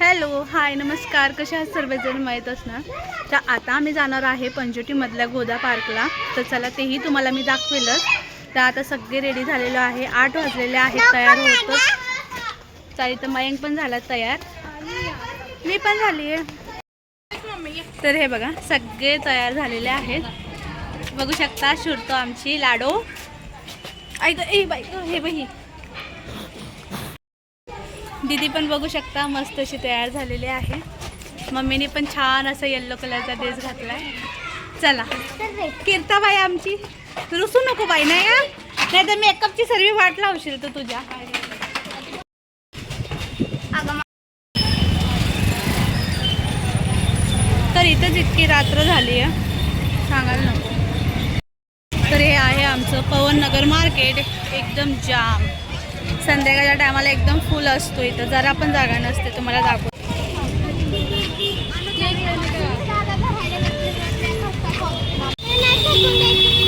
Hello hi नमस्कार, कसे आहात सर्वजण माहीत असणार. तर आता आम्ही जाणार आहे पंचवटीमधल्या गोदा पार्कला. तर चला तेही तुम्हाला मी दाखवेलच. तर आता सगळे रेडी झालेलो आहे, 8 वाजलेले आहेत, तयार होतच. चालेल, तर मयंक पण झाला तयार, मी पण झाली आहे. तर हे बघा सगळे तयार झालेले आहेत, बघू शकता. शुरतो आमची लाडो, ऐक ए बाई हे बाई दीदी पण बघू शकता मस्त अशी तयार झालेली आहे. मम्मीने पण छान असा येल्लो कलरचा ड्रेस घातलाय. चला कीर्ताबाई आमची, रुसू नको बाई, नाही तर मेकअपची सर्व वाट लावशील तर तुझ्या. तर इथंच इतकी रात्र झाली आहे, सांगायला नको. तर हे आहे आमचं पवननगर मार्केट, एकदम जाम. संध्याकाळच्या टायमाला एकदम फुल असतो, इथं जरा पण जागा नसते. तुम्हाला दाखवतो.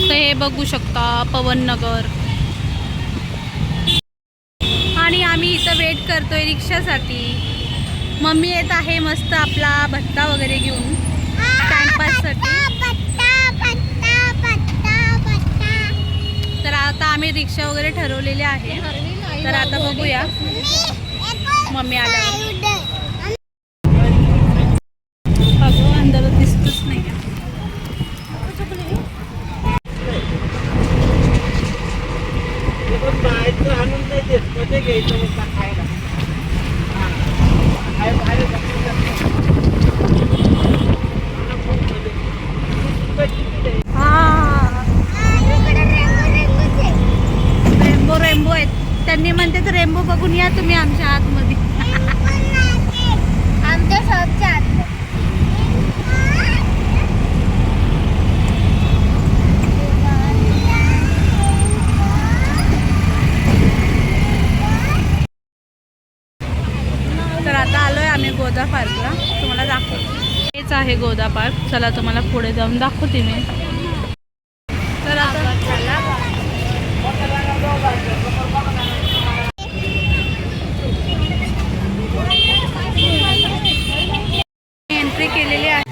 तर हे बघू शकता पवननगर, आणि आम्ही इथं वेट करतोय रिक्षासाठी. मम्मी येत आहे मस्त आपला भत्ता वगैरे घेऊन टाइमपाससाठी. तर आता आम्ही रिक्षा वगैरे ठरवलेली आहे. तर आता बघूया मम्मी आल्यावर. अगं अंधारात दिसतच नाही. रेम्बो रेम्बो आहेत, त्यांनी म्हणते तर रेम्बो बघून या तुम्ही आमच्या आतमध्ये. आमच्या शॉपच्या आत. तर आता आलोय आम्ही गोदा पार्कला, तुम्हाला दाखवतो. हेच आहे गोदा पार्क. चला तुम्हाला पुढे जाऊन दाखवते मी. तर आता एंट्री केलेली आहे.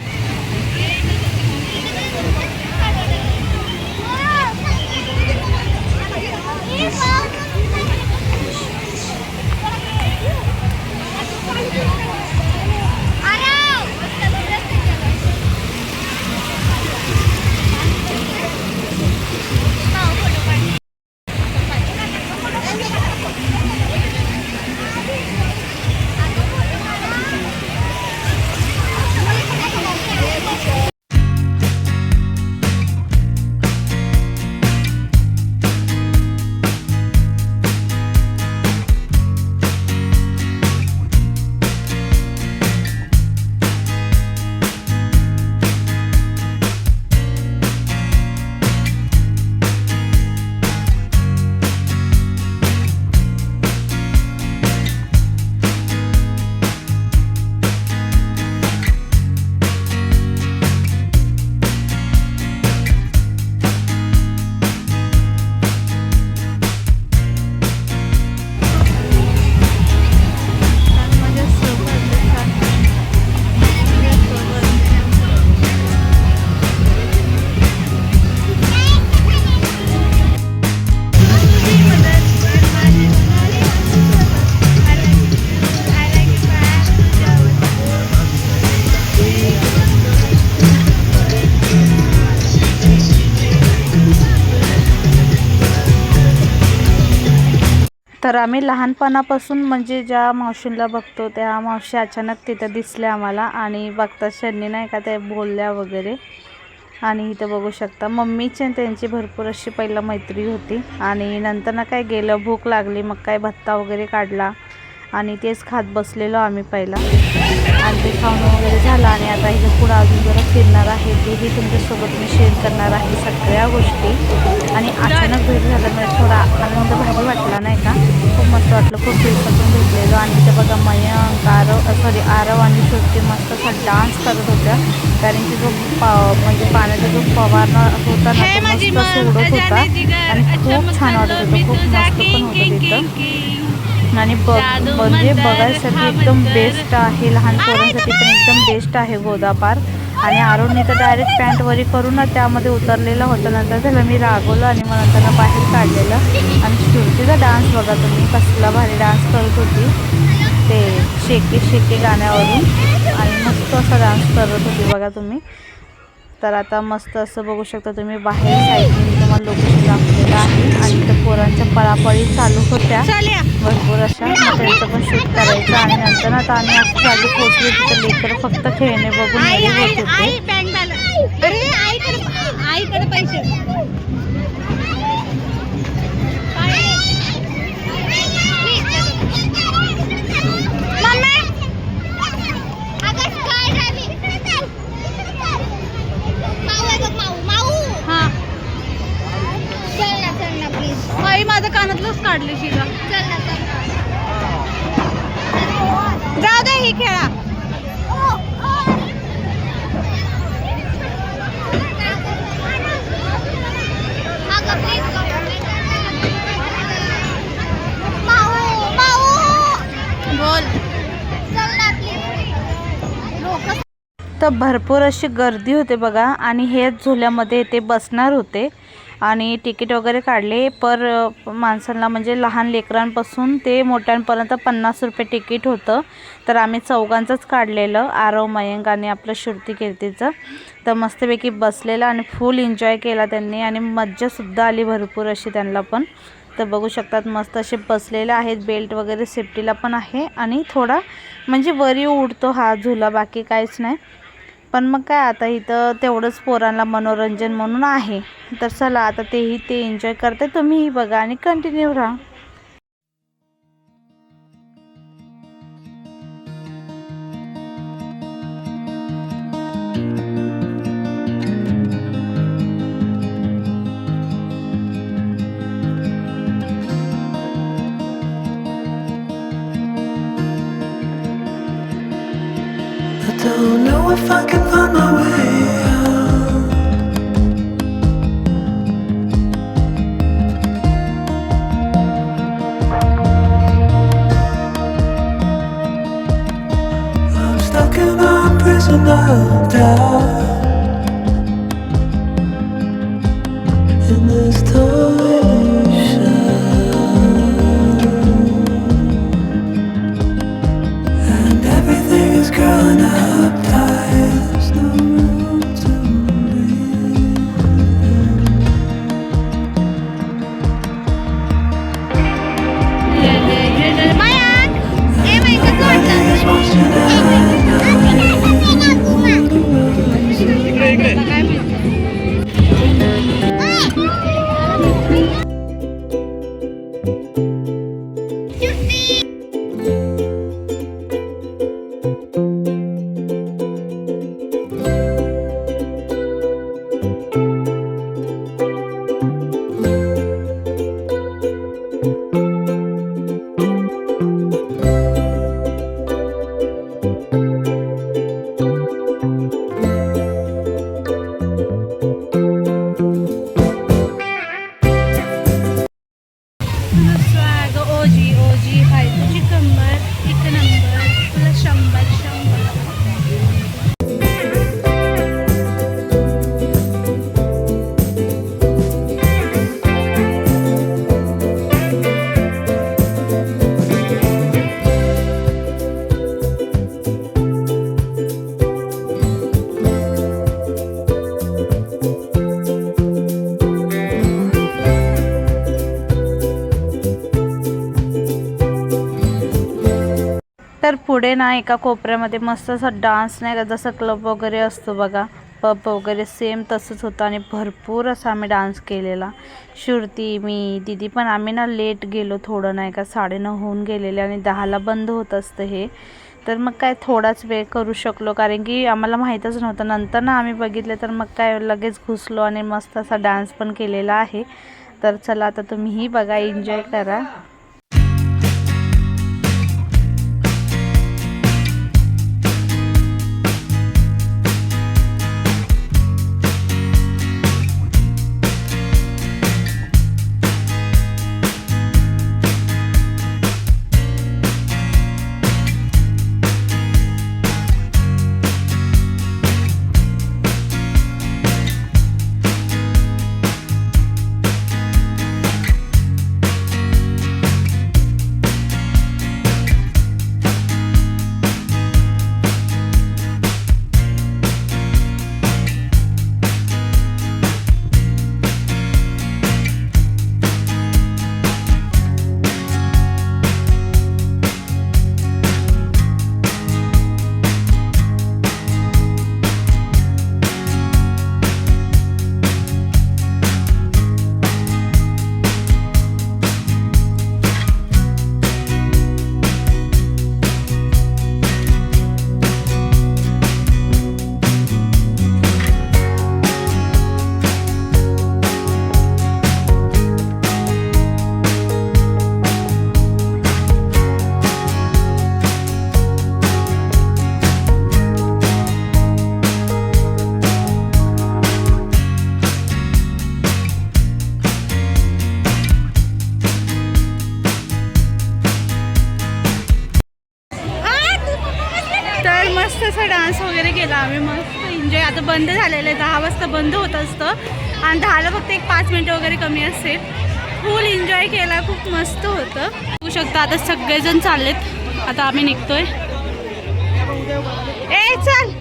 तर आम्ही लहानपणापासून म्हणजे ज्या मावशींना बघतो त्या मावशी अचानक तिथं दिसल्या आम्हाला, आणि बघता क्षणी नाही का ते बोलल्या वगैरे. आणि इथं बघू शकता मम्मीची त्यांची भरपूर अशी पहिला मैत्री होती, आणि नंतर ना काय गेलं, भूक लागली, मग काय भत्ता वगैरे काढला आणि तेच खात बसलेलो आम्ही पहिला. आणि ते खाऊन वगैरे झालं, आणि आता इथं पुढं अजून जरा फिरणार आहे, तेही तुमच्यासोबत मी शेअर करणार आहे सगळ्या गोष्टी. आणि अचानक भेट झाल्यामुळे थोडा आनंद भारी वाटला नाही का, खूप मस्त वाटलं. खूप दिवसातून भेटलेलो. आणि तिथे बघा मयंक, आरव आणि श्रुती मस्त असा डान्स करत होत्या, कारण की जो म्हणजे पाण्याचा जो फवारा होता ना तो मस्त उडत होता, आणि खूप छान वाटत होतं, खूप मस्त पण होतं तिथं. आणि म्हणजे बघायसाठी एकदम बेस्ट आहे, लहान पोरांसाठी पण एकदम बेस्ट आहे गोदा पार्क. आणि आरोनने तर डायरेक्ट पॅन्ट वरी करून ना त्यामध्ये उतरलेला होता. नंतर त्याला मी रागवलं आणि मग नंतर बाहेर काढलेलं. आणि श्रुतीचा डान्स बघा तुम्ही, कसला भारी डान्स करत होती ते शेके शेके गाण्यावरून, आणि मस्त असा डान्स करत होती बघा तुम्ही. तर आता मस्त असं बघू शकता तुम्ही, बाहेर साईडने तुम्हाला लोकेशन दाखवलेलं आहे. आणि त्या पोरांच्या पळापळी चालू होत्या भरपूर अशा, मग त्यांचं पण शूट करायचं. आणि नंतर आता आम्ही असं जागी पोहोचलो तिथं लेकर फक्त खेळणे बघून येत होते. माझं कानातलंच काढलं शिला. जाऊ दे, ही खेळा. तर भरपूर अशी गर्दी होते बघा. आणि हेच झुल्यामध्ये ते बसणार होते आणि तिकीट वगैरे काढले. पर माणसांना म्हणजे लहान लेकरांपासून ते मोठ्यांपर्यंत 50 रुपये तिकीट होतं. तर आम्ही चौघांचंच काढलेलं, आरव, मयंक आणि आपलं श्रुती कीर्तीचं. तर मस्तपैकी बसलेलं आणि फुल एन्जॉय केला त्यांनी, आणि मज्जासुद्धा आली भरपूर अशी त्यांना पण. तर बघू शकतात मस्त असे बसलेले आहेत, बेल्ट वगैरे सेफ्टीला पण आहे. आणि थोडा म्हणजे वरी उडतो हा झुला, बाकी काहीच नाही. पण मग काय आता इथं तेवढंच पोरांना मनोरंजन म्हणून आहे. तर चला आता ते एन्जॉय करते, तुम्हीही बघा आणि कंटिन्यू राहा. Don't know if I can find my way out. I'm stuck in a prison of doubt, in this toy shell, and everything is growing up. तर पुढे ना एका कोपऱ्यामध्ये मस्त असा डान्स नाही का, जसं क्लब वगैरे असतो बघा, पब वगैरे सेम तसंच होतं. आणि भरपूर असा आम्ही डान्स केलेला, श्रुती, मी, दीदी पण. आम्ही ना लेट गेलो थोडं नाही का, 9:30 होऊन गेलेले आणि 10ला बंद होत असतं हे. तर मग काय थोडाच वेळ करू शकलो, कारण की आम्हाला माहीतच नव्हतं. नंतर ना आम्ही बघितले तर मग काय लगेच घुसलो आणि मस्त असा डान्स पण केलेला आहे. तर चला आता तुम्हीही बघा, एन्जॉय करा. मस्त असा डान्स वगैरे केला आम्ही, मस्त एन्जॉय. आता बंद झालेलं आहे, 10 वाजता बंद होत असतं आणि 10ला फक्त एक 5 मिनटं वगैरे कमी असेल. फुल एन्जॉय केला, खूप मस्त होतं. बघू शकता आता सगळेजण चाललेत, आता आम्ही निघतोय. ए चल.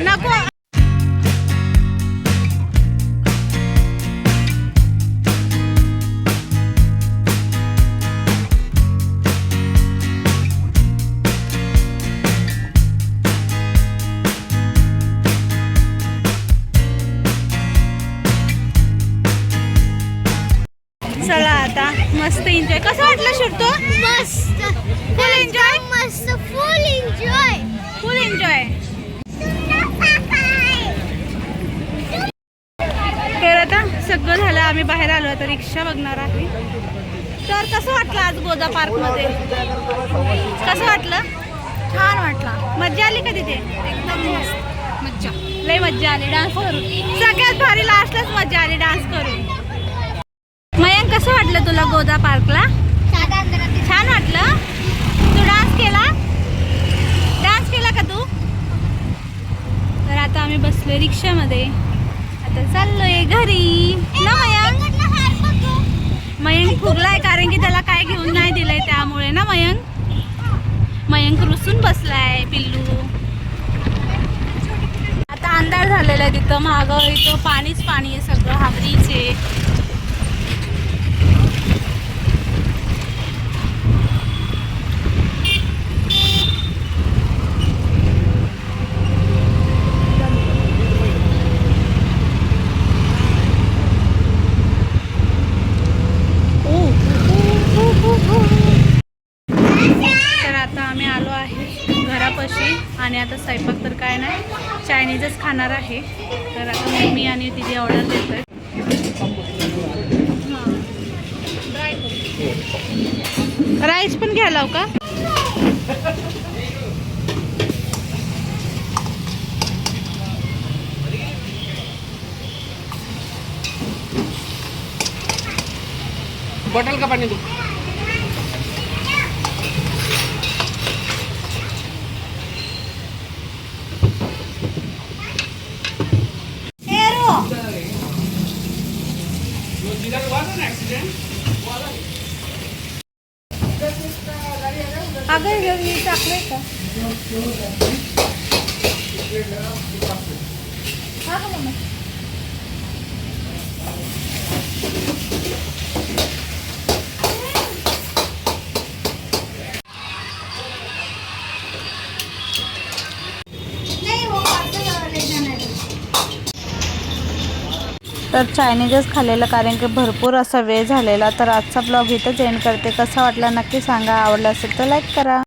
नको. चला आता मस्त एन्जॉय. कसं वाटलं शिरतो? मस्त फुल एन्जॉय. मस्त फुल एन्जॉय. फुल एन्जॉय. तर आता सगळं झालं, आम्ही बाहेर आलो, आता रिक्षा बघणार आहे. तर कसं वाटलं आज गोदा पार्कमध्ये? कसं वाटलं? छान वाटला. मज्जा आली का तिथे? एकदम मस्त मज्जा. लय मज्जा आली डान्स करून. सगळ्यात भारी लास्टलाच मज्जा आली डान्स करून. मयंक कसं वाटलं तुला गोदा पार्कला? छान वाटलं. तू डान्स केला? डान्स केला का तू? तर आता आम्ही बसलोय रिक्षामध्ये, आता चाललोय घरी ना. मयंक फुगलाय कारण की त्याला काय घेऊन नाही दिलंय, त्यामुळे ना मयंक रुसून बसलाय पिल्लू. आता अंधार झालेला आहे तिथं मागं, इथं पाणीच पाणी आहे सगळं, हाबरीचे. तर आता आम्ही आलो आहे घरापाशी आणि आता स्वयंपाक तर काय नाही, चायनीजच खाणार आहे. तर आता मम्मी आणि तिथे ऑर्डर देतोय. राईस पण घ्यायला का? बॉटल का पानी दो. अगं टाकलंय का? हा का मम्मी? तर चायनीजच खाल्लेलं कारण की भरपूर असा वेळ झालेला. तर आजचा ब्लॉग इथंच एंड करते. कसा वाटला नक्की सांगा. आवडला असेल तर लाईक करा.